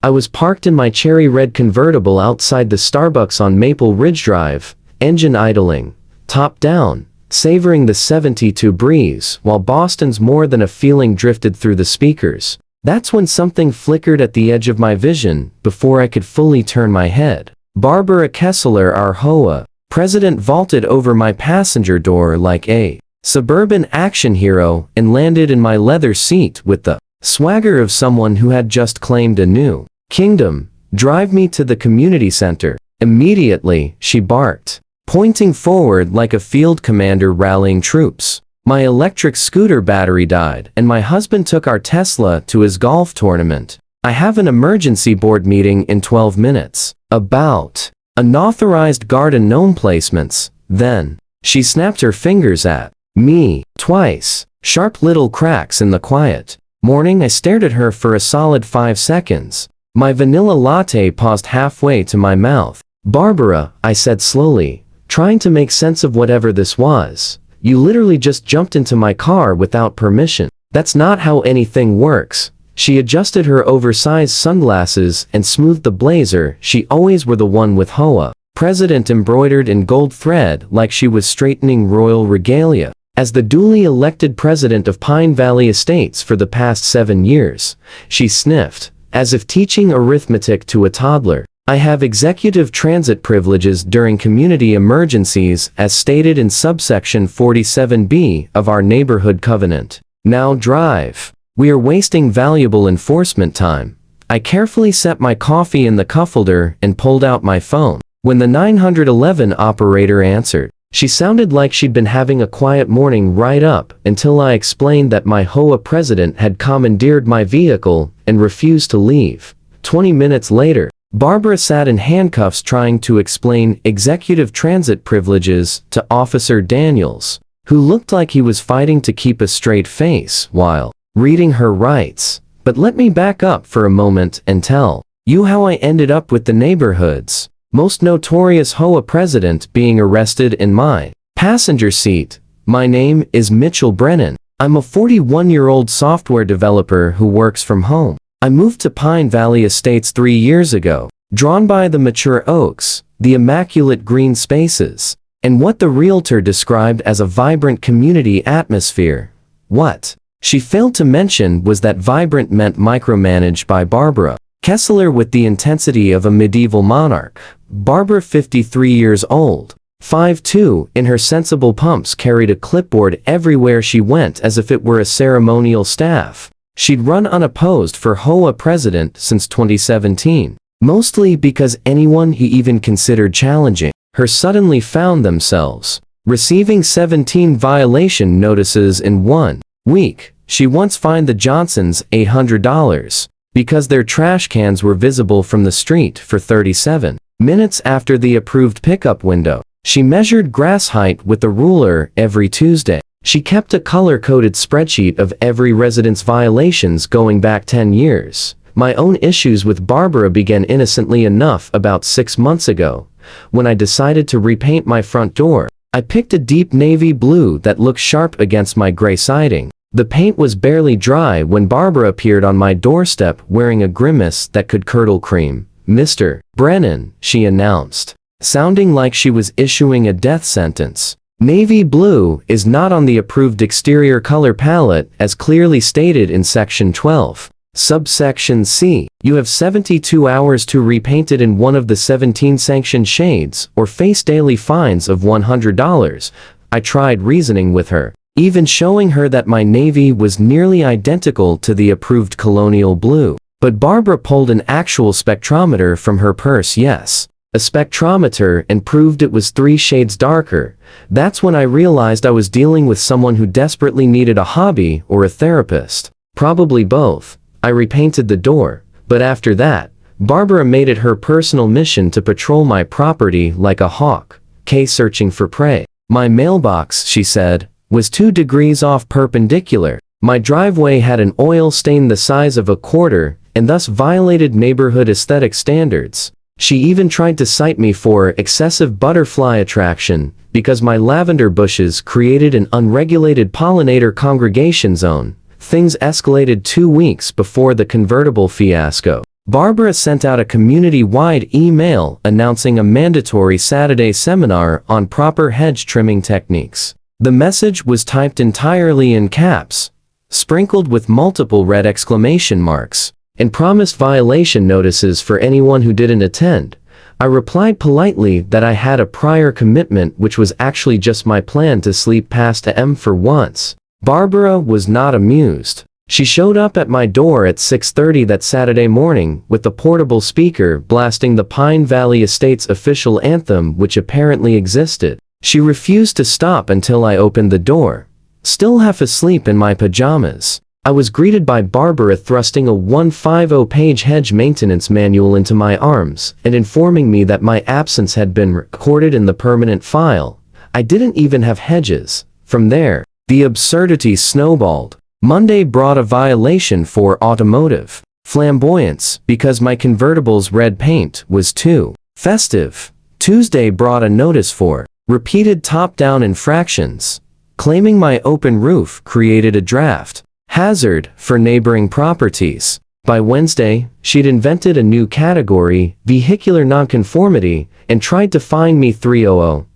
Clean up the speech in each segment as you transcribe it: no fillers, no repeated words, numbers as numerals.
I was parked in my cherry red convertible outside the Starbucks on Maple Ridge Drive, engine idling, top down, savoring the 72 breeze while Boston's More Than a Feeling drifted through the speakers. That's when something flickered at the edge of my vision before I could fully turn my head. Barbara Kessler, our HOA president, vaulted over my passenger door like a suburban action hero and landed in my leather seat with the swagger of someone who had just claimed a new kingdom. "Drive me to the community center immediately," she barked, pointing forward like a field commander rallying troops. My electric scooter battery died, and my husband took our Tesla to his golf tournament. "I have an emergency board meeting in 12 minutes. About unauthorized garden gnome placements." Then she snapped her fingers at me twice, sharp little cracks in the quiet morning. I stared at her for a solid 5 seconds. My vanilla latte paused halfway to my mouth. "Barbara," I said slowly, trying to make sense of whatever this was, "you literally just jumped into my car without permission. That's not how anything works." She adjusted her oversized sunglasses and smoothed the blazer. She always wore the one with HOA president embroidered in gold thread, like she was straightening royal regalia. As the duly elected president of Pine Valley Estates for the past 7 years, she sniffed, as if teaching arithmetic to a toddler. "I have executive transit privileges during community emergencies as stated in subsection 47B of our neighborhood covenant. Now drive. We are wasting valuable enforcement time." I carefully set my coffee in the cup holder and pulled out my phone. When the 911 operator answered, she sounded like she'd been having a quiet morning right up until I explained that my HOA president had commandeered my vehicle and refused to leave. 20 minutes later, Barbara sat in handcuffs trying to explain executive transit privileges to Officer Daniels, who looked like he was fighting to keep a straight face while reading her rights. But let me back up for a moment and tell you how I ended up with the neighborhood's most notorious HOA president being arrested in my passenger seat. My name is Mitchell Brennan. I'm a 41-year-old software developer who works from home. I moved to Pine Valley Estates 3 years ago, drawn by the mature oaks, the immaculate green spaces, and what the realtor described as a vibrant community atmosphere. What she failed to mention was that vibrant meant micromanaged by Barbara Kessler with the intensity of a medieval monarch. Barbara, 53 years old, 5'2", in her sensible pumps, carried a clipboard everywhere she went as if it were a ceremonial staff. She'd run unopposed for HOA president since 2017, mostly because anyone he even considered challenging her suddenly found themselves receiving 17 violation notices in 1 week. She once fined the Johnsons $800 because their trash cans were visible from the street for 37 minutes after the approved pickup window. She measured grass height with a ruler every Tuesday. She kept a color-coded spreadsheet of every resident's violations going back 10 years. My own issues with Barbara began innocently enough about 6 months ago, when I decided to repaint my front door. I picked a deep navy blue that looked sharp against my gray siding. The paint was barely dry when Barbara appeared on my doorstep wearing a grimace that could curdle cream. "Mr. Brennan," she announced, sounding like she was issuing a death sentence. "Navy blue is not on the approved exterior color palette as clearly stated in Section 12. Subsection C. You have 72 hours to repaint it in one of the 17 sanctioned shades or face daily fines of $100. I tried reasoning with her, even showing her that my navy was nearly identical to the approved colonial blue. But Barbara pulled an actual spectrometer from her purse. Yes, a spectrometer, and proved it was 3 shades darker. That's when I realized I was dealing with someone who desperately needed a hobby or a therapist. Probably both. I repainted the door, but after that, Barbara made it her personal mission to patrol my property like a hawk, searching for prey. My mailbox, she said, was 2 degrees off perpendicular. My driveway had an oil stain the size of a quarter and thus violated neighborhood aesthetic standards. She even tried to cite me for excessive butterfly attraction because my lavender bushes created an unregulated pollinator congregation zone. Things escalated 2 weeks before the convertible fiasco. Barbara sent out a community-wide email announcing a mandatory Saturday seminar on proper hedge trimming techniques. The message was typed entirely in caps, sprinkled with multiple red exclamation marks, and promised violation notices for anyone who didn't attend. I replied politely that I had a prior commitment, which was actually just my plan to sleep past AM for once. Barbara was not amused. She showed up at my door at 6:30 that Saturday morning with the portable speaker blasting the Pine Valley Estates official anthem, which apparently existed. She refused to stop until I opened the door. Still half asleep in my pajamas, I was greeted by Barbara thrusting a 150-page hedge maintenance manual into my arms and informing me that my absence had been recorded in the permanent file. I didn't even have hedges. From there, the absurdity snowballed. Monday brought a violation for automotive flamboyance because my convertible's red paint was too festive. Tuesday brought a notice for repeated top-down infractions, claiming my open roof created a draft hazard for neighboring properties. By Wednesday, she'd invented a new category, vehicular nonconformity, and tried to fine me $300.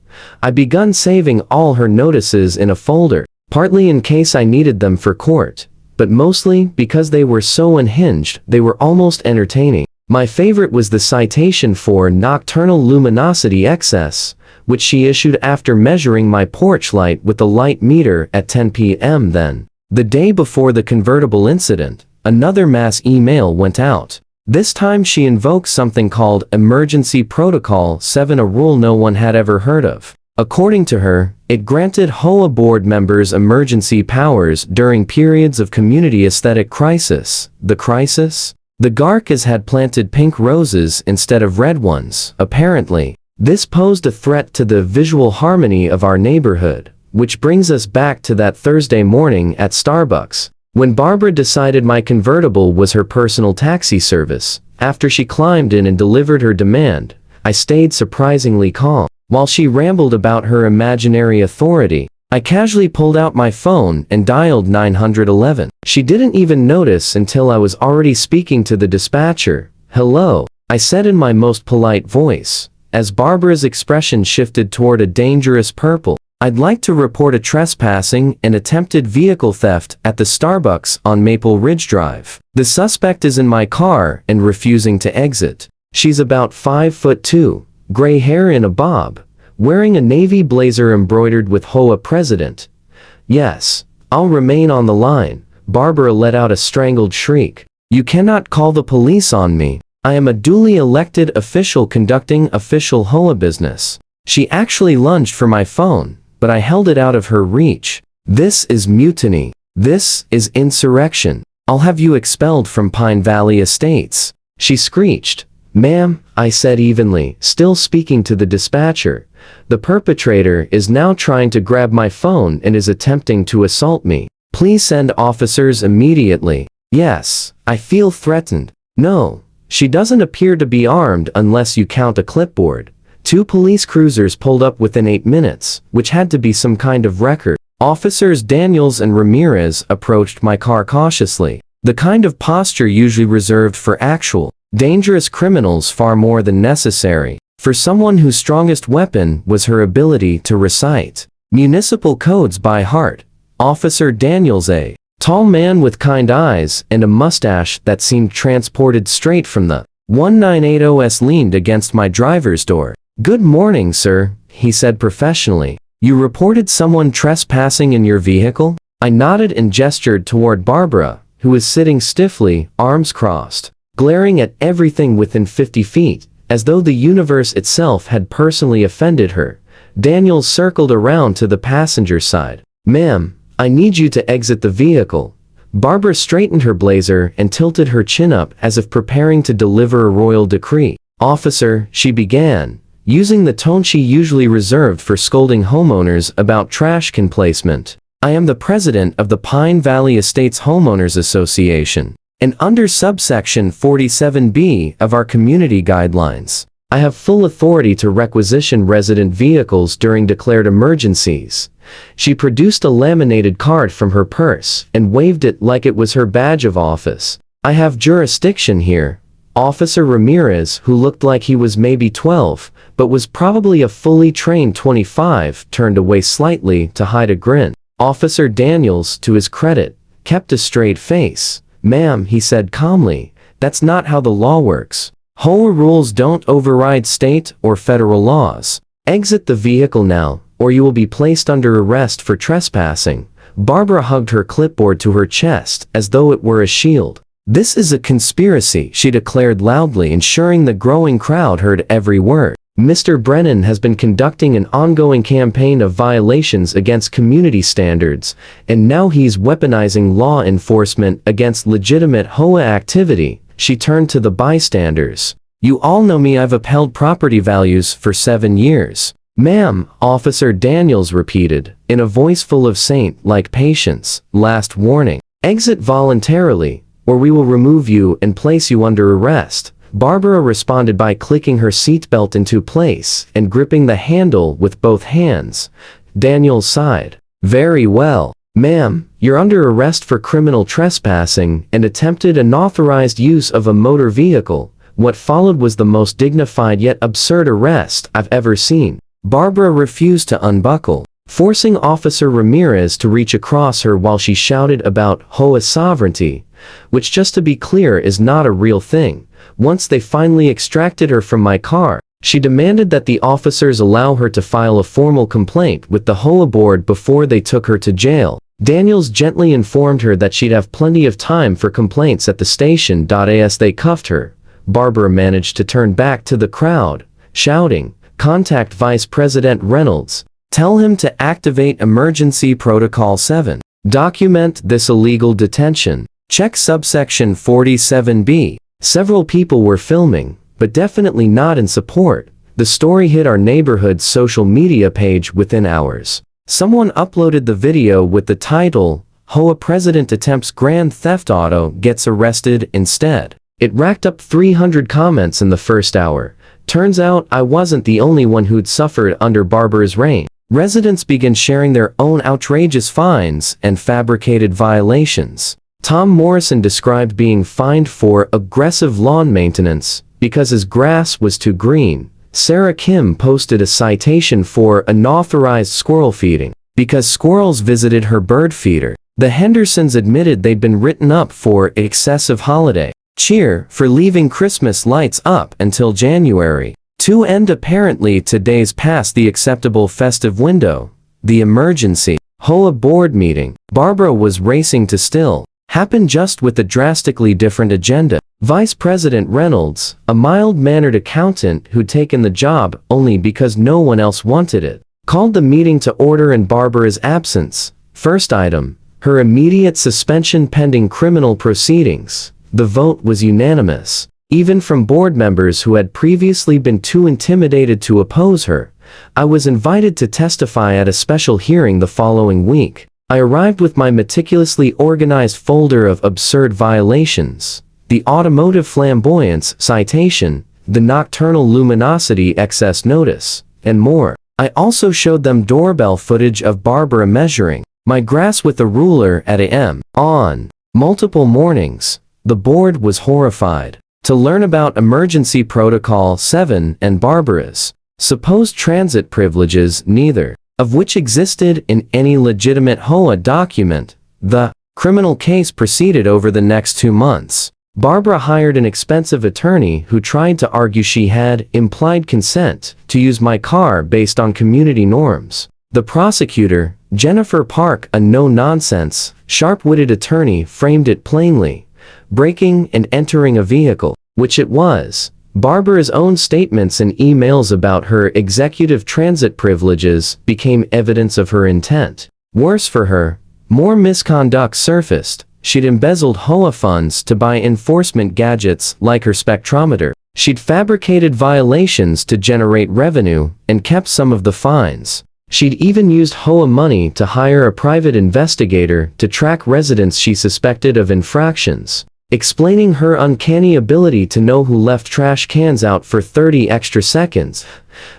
I begun saving all her notices in a folder, partly in case I needed them for court, but mostly because they were so unhinged they were almost entertaining. My favorite was the citation for nocturnal luminosity excess, which she issued after measuring my porch light with the light meter at 10 p.m. Then, the day before the convertible incident, another mass email went out. This time she invoked something called Emergency Protocol 7, a rule no one had ever heard of. According to her, it granted HOA board members emergency powers during periods of community aesthetic crisis. The crisis? The Garcas had planted pink roses instead of red ones, apparently. This posed a threat to the visual harmony of our neighborhood, which brings us back to that Thursday morning at Starbucks, when Barbara decided my convertible was her personal taxi service. After she climbed in and delivered her demand, I stayed surprisingly calm. While she rambled about her imaginary authority, I casually pulled out my phone and dialed 911. She didn't even notice until I was already speaking to the dispatcher. "Hello," I said in my most polite voice, as Barbara's expression shifted toward a dangerous purple. "I'd like to report a trespassing and attempted vehicle theft at the Starbucks on Maple Ridge Drive. The suspect is in my car and refusing to exit. She's about 5'2", gray hair in a bob, wearing a navy blazer embroidered with HOA President." "Yes, I'll remain on the line." Barbara let out a strangled shriek. "You cannot call the police on me. I am a duly elected official conducting official HOA business." She actually lunged for my phone, but I held it out of her reach. "This is mutiny. This is insurrection. I'll have you expelled from Pine Valley Estates," she screeched. "Ma'am," I said evenly, still speaking to the dispatcher, "the perpetrator is now trying to grab my phone and is attempting to assault me. Please send officers immediately." "Yes, I feel threatened." "No, she doesn't appear to be armed unless you count a clipboard." 2 police cruisers pulled up within 8 minutes, which had to be some kind of record. Officers Daniels and Ramirez approached my car cautiously, the kind of posture usually reserved for actual dangerous criminals, far more than necessary for someone whose strongest weapon was her ability to recite municipal codes by heart. Officer Daniels, a tall man with kind eyes and a mustache that seemed transported straight from the 198OS, leaned against my driver's door. "Good morning, sir," he said professionally. "You reported someone trespassing in your vehicle?" I nodded and gestured toward Barbara, who was sitting stiffly, arms crossed, glaring at everything within 50 feet, as though the universe itself had personally offended her. Daniels circled around to the passenger side. "Ma'am, I need you to exit the vehicle." Barbara straightened her blazer and tilted her chin up as if preparing to deliver a royal decree. "Officer," she began, using the tone she usually reserved for scolding homeowners about trash can placement, "I am the president of the Pine Valley Estates Homeowners Association, and under subsection 47B of our community guidelines, I have full authority to requisition resident vehicles during declared emergencies." She produced a laminated card from her purse and waved it like it was her badge of office. "I have jurisdiction here, Officer Ramirez, who looked like he was maybe 12, but was probably a fully trained 25, turned away slightly to hide a grin. Officer Daniels, to his credit, kept a straight face. "Ma'am," he said calmly, "that's not how the law works. HOA rules don't override state or federal laws. Exit the vehicle now, or you will be placed under arrest for trespassing." Barbara hugged her clipboard to her chest as though it were a shield. "This is a conspiracy," she declared loudly, ensuring the growing crowd heard every word. "Mr. Brennan has been conducting an ongoing campaign of violations against community standards, and now he's weaponizing law enforcement against legitimate HOA activity." She turned to the bystanders. "You all know me, I've upheld property values for 7 years. "Ma'am," Officer Daniels repeated, in a voice full of saint-like patience, "last warning. Exit voluntarily, or we will remove you and place you under arrest." Barbara responded by clicking her seatbelt into place and gripping the handle with both hands. Daniels sighed. "Very well. Ma'am, you're under arrest for criminal trespassing and attempted unauthorized use of a motor vehicle." What followed was the most dignified yet absurd arrest I've ever seen. Barbara refused to unbuckle, forcing Officer Ramirez to reach across her while she shouted about HOA sovereignty, which, just to be clear, is not a real thing. Once they finally extracted her from my car, she demanded that the officers allow her to file a formal complaint with the HOA board before they took her to jail. Daniels gently informed her that she'd have plenty of time for complaints at the station. As they cuffed her, Barbara managed to turn back to the crowd, shouting, "Contact Vice President Reynolds. Tell him to activate Emergency Protocol 7. Document this illegal detention. Check subsection 47B. Several people were filming, but definitely not in support. The story hit our neighborhood's social media page within hours. Someone uploaded the video with the title, "HOA President Attempts Grand Theft Auto Gets Arrested Instead." It racked up 300 comments in the first hour. Turns out I wasn't the only one who'd suffered under Barbara's reign. Residents began sharing their own outrageous fines and fabricated violations. Tom Morrison described being fined for aggressive lawn maintenance because his grass was too green. Sarah Kim posted a citation for unauthorized squirrel feeding because squirrels visited her bird feeder. The Hendersons admitted they'd been written up for excessive holiday cheer for leaving Christmas lights up until January, to end apparently today's past the acceptable festive window. The emergency HOA board meeting Barbara was racing to still happened, just with a drastically different agenda. Vice President Reynolds, a mild-mannered accountant who'd taken the job only because no one else wanted it, called the meeting to order in Barbara's absence. First item, her immediate suspension pending criminal proceedings. The vote was unanimous, even from board members who had previously been too intimidated to oppose her. I was invited to testify at a special hearing the following week. I arrived with my meticulously organized folder of absurd violations, the automotive flamboyance citation, the nocturnal luminosity excess notice, and more. I also showed them doorbell footage of Barbara measuring my grass with a ruler at a.m. on multiple mornings. The board was horrified to learn about Emergency Protocol 7 and Barbara's supposed transit privileges, neither of which existed in any legitimate HOA document. The criminal case proceeded over the next 2 months. Barbara hired an expensive attorney who tried to argue she had implied consent to use my car based on community norms. The prosecutor, Jennifer Park, a no-nonsense, sharp-witted attorney, framed it plainly: breaking and entering a vehicle, which it was. Barbara's own statements and emails about her executive transit privileges became evidence of her intent. Worse for her, more misconduct surfaced. She'd embezzled HOA funds to buy enforcement gadgets like her spectrometer. She'd fabricated violations to generate revenue and kept some of the fines. She'd even used HOA money to hire a private investigator to track residents she suspected of infractions, explaining her uncanny ability to know who left trash cans out for 30 extra seconds.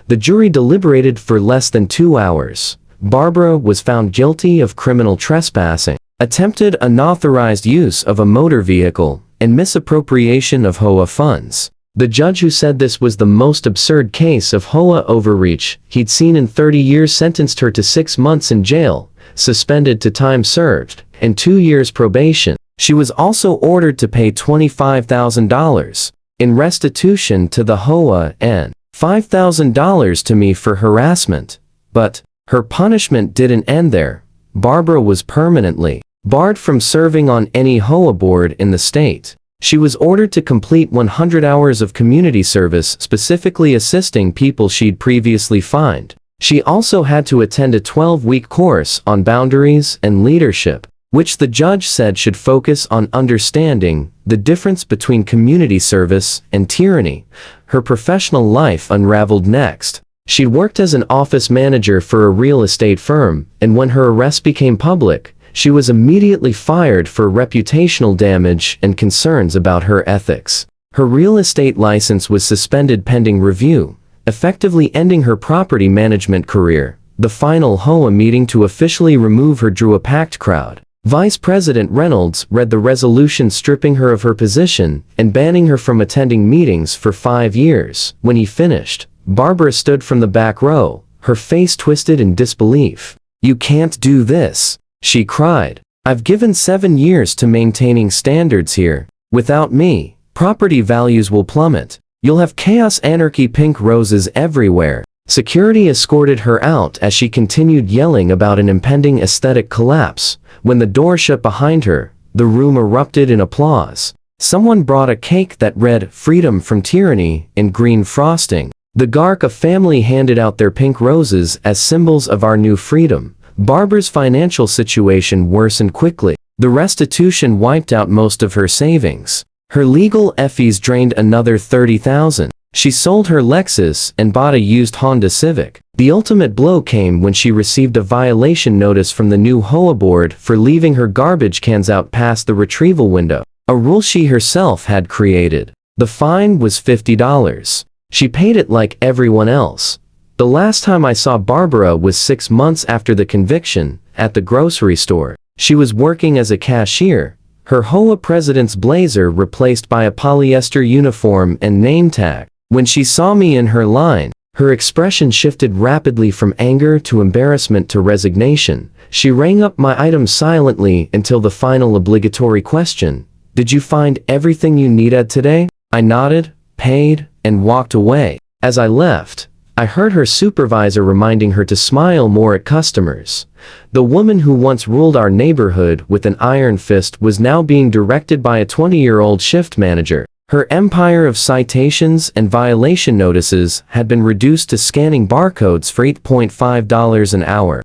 The jury deliberated for less than 2 hours. Barbara was found guilty of criminal trespassing, attempted unauthorized use of a motor vehicle, and misappropriation of HOA funds. The judge who said this was the most absurd case of HOA overreach he'd seen in 30 years sentenced her to 6 months in jail, suspended to time served, and 2 years probation. She was also ordered to pay $25,000 in restitution to the HOA and $5,000 to me for harassment. But her punishment didn't end there. Barbara was permanently barred from serving on any HOA board in the state. She was ordered to complete 100 hours of community service, specifically assisting people she'd previously fined. She also had to attend a 12-week course on boundaries and leadership, which the judge said should focus on understanding the difference between community service and tyranny. Her professional life unraveled next. She worked as an office manager for a real estate firm, and when her arrest became public, she was immediately fired for reputational damage and concerns about her ethics. Her real estate license was suspended pending review, effectively ending her property management career. The final HOA meeting to officially remove her drew a packed crowd. Vice President Reynolds read the resolution stripping her of her position and banning her from attending meetings for 5 years. When he finished, Barbara stood from the back row, her face twisted in disbelief. "You can't do this," she cried. "I've given 7 years to maintaining standards here. Without me, property values will plummet. You'll have chaos, anarchy, pink roses everywhere." Security escorted her out as she continued yelling about an impending aesthetic collapse. When the door shut behind her, the room erupted in applause. Someone brought a cake that read "Freedom from Tyranny" in green frosting. The Garca family handed out their pink roses as symbols of our new freedom. Barbara's financial situation worsened quickly. The restitution wiped out most of her savings. Her legal fees drained another $30,000. She sold her Lexus and bought a used Honda Civic. The ultimate blow came when she received a violation notice from the new HOA board for leaving her garbage cans out past the retrieval window, a rule she herself had created. The fine was $50. She paid it like everyone else. The last time I saw Barbara was 6 months after the conviction, at the grocery store. She was working as a cashier, her HOA president's blazer replaced by a polyester uniform and name tag. When she saw me in her line, her expression shifted rapidly from anger to embarrassment to resignation. She rang up my items silently until the final obligatory question: "Did you find everything you needed today?" I nodded, paid, and walked away. As I left, I heard her supervisor reminding her to smile more at customers. The woman who once ruled our neighborhood with an iron fist was now being directed by a 20-year-old shift manager. Her empire of citations and violation notices had been reduced to scanning barcodes for $8.5 an hour.